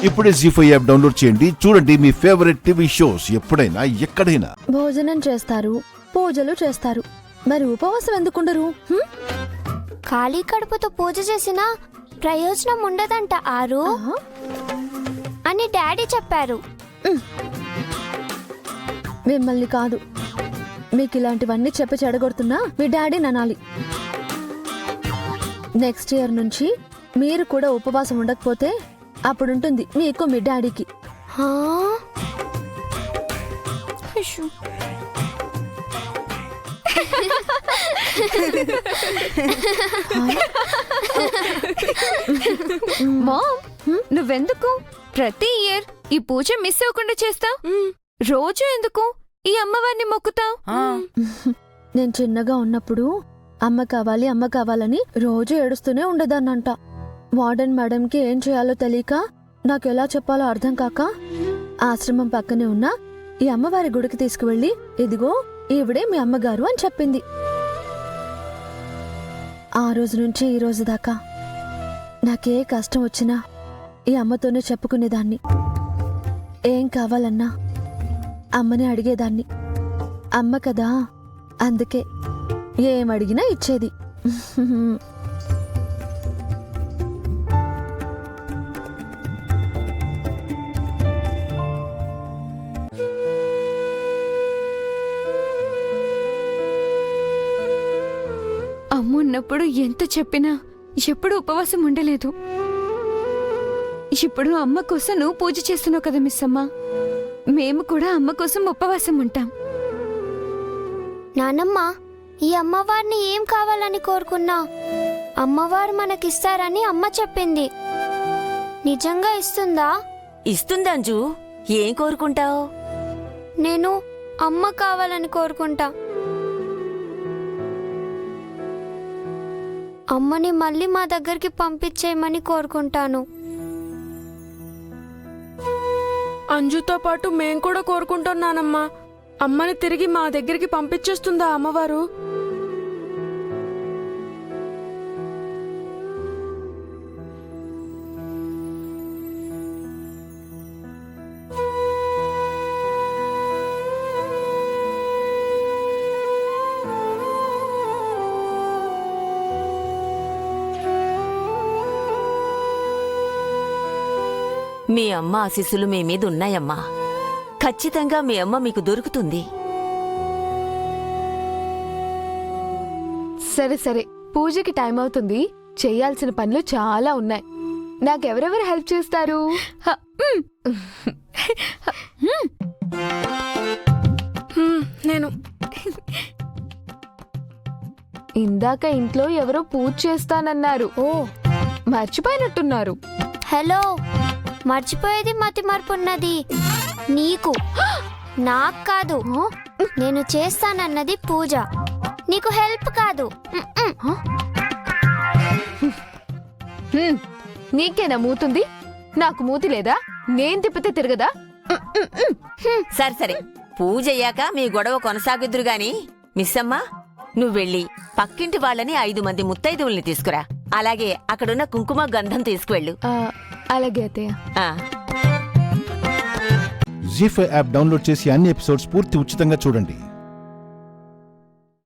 ఇప్పుడే జీ5 app download చేయండి. చూడండి మీ ఫేవరెట్ టీవీ షోస్ ఎప్పుడైనా ఎక్కడైనా. భోజనం చేస్తారు, పూజలు చేస్తారు, మరి ఉపవాసం ఎందుకుండరు? ఖాళీ కడుపుతో పూజ చేసినా ప్రయోజనం ఉండదంట ఆరు అని డాడీ చెప్పారు. మిమ్మల్ని కాదు, మీకు ఇలాంటివన్నీ చెప్పి చెడగొడుతున్నా మీ డాడీ ననాలి. నెక్స్ట్ ఇయర్ నుంచి మీరు కూడా ఉపవాసం ఉండకపోతే అప్పుడుంటుంది మీకు మీ డాడీకి. హా? మామ్, నువ్వెందుకు ప్రతి ఇయర్ ఈ పూజ మిస్ అవ్వకుండా చేస్తావ్? రోజు ఎందుకు ఈ అమ్మవారిని మొక్కుతావ్? నేను చిన్నగా ఉన్నప్పుడు అమ్మ కావాలి అమ్మ కావాలని రోజు ఏడుస్తూనే ఉండదాన్నంట. వార్డెన్ మేడంకి ఏం చేయాలో తెలియక, నాకెలా చెప్పాలో అర్థం కాక ఆశ్రమం పక్కనే ఉన్న ఈ అమ్మవారి గుడికి తీసుకువెళ్ళి, ఇదిగో ఈవిడే మీ అమ్మగారు అని చెప్పింది. ఆ రోజు నుంచి ఈ రోజు దాకా నాకే కష్టం వచ్చినా ఈ అమ్మతోనే చెప్పుకునేదాన్ని. ఏం కావాలన్నా అమ్మని అడిగేదాన్ని. అమ్మ కదా, అందుకే ఏం అడిగినా ఇచ్చేది. అమ్మ ఉన్నప్పుడు ఎంత చెప్పినా ఎప్పుడు ఉపవాసం ఉండలేదు. ఇప్పుడు అమ్మ కోసం నువ్వు పూజ చేస్తున్నావు కదా మిస్ అమ్మ, మేము కూడా అమ్మ కోసం ఉపవాసం ఉంటాం. నానమ్మ, ఈ అమ్మవారిని ఏం కావాలని కోరుకున్నా అమ్మవారు మనకిస్తారని అమ్మ చెప్పింది. నిజంగా ఇస్తుందా? ఇస్తుందంజు. ఏం కోరుకుంటావు? నేను అమ్మ కావాలని కోరుకుంటా. అమ్మని మళ్ళీ మా దగ్గరికి పంపించేయమని కోరుకుంటాను. అంజుతో పాటు మేం కూడా కోరుకుంటున్నానమ్మా. అమ్మని తిరిగి మా దగ్గరికి పంపించేస్తుందా అమ్మవారు? మీ అమ్మ ఆశీస్సులు మీ మీద ఉన్నాయమ్మా. ఖచ్చితంగా మీ అమ్మ మీకు దొరుకుతుంది. సరే సరే, పూజకి టైం అవుతుంది. చెయ్యాల్సిన పనులు చాలా ఉన్నాయి. నాకెవరెవరు హెల్ప్ చేస్తారు? నేను ఇందాక ఇంట్లో ఎవరో పూజ చేస్తానన్నారు. ఓ, మర్చిపోయినట్టున్నారు. హలో, మర్చిపోయేది మతి మరపున్నది నీకు, నాకు కాదు. నేను చేస్తానన్నది పూజ, నీకు హెల్ప్ కాదు. నీకేనా మూతుంది? నాకు మూతి లేదా? నేను తిప్పితే తిరగదా? సరే సరే, పూజ అయ్యాక మీ గొడవ కొనసాగుద్దురు గాని. మిస్సమ్మా, నువ్వెళ్ళి పక్కింటి వాళ్ళని 5 మంది ముత్తైదువుల్ని తీసుకురా. అలాగే అక్కడున్న కుంకుమ గంధం తీసుకువెళ్ళు. అలాగే అత్తయ్య. జీ5 యాప్ డౌన్లోడ్ చేసి అన్ని ఎపిసోడ్స్ పూర్తి ఉచితంగా చూడండి.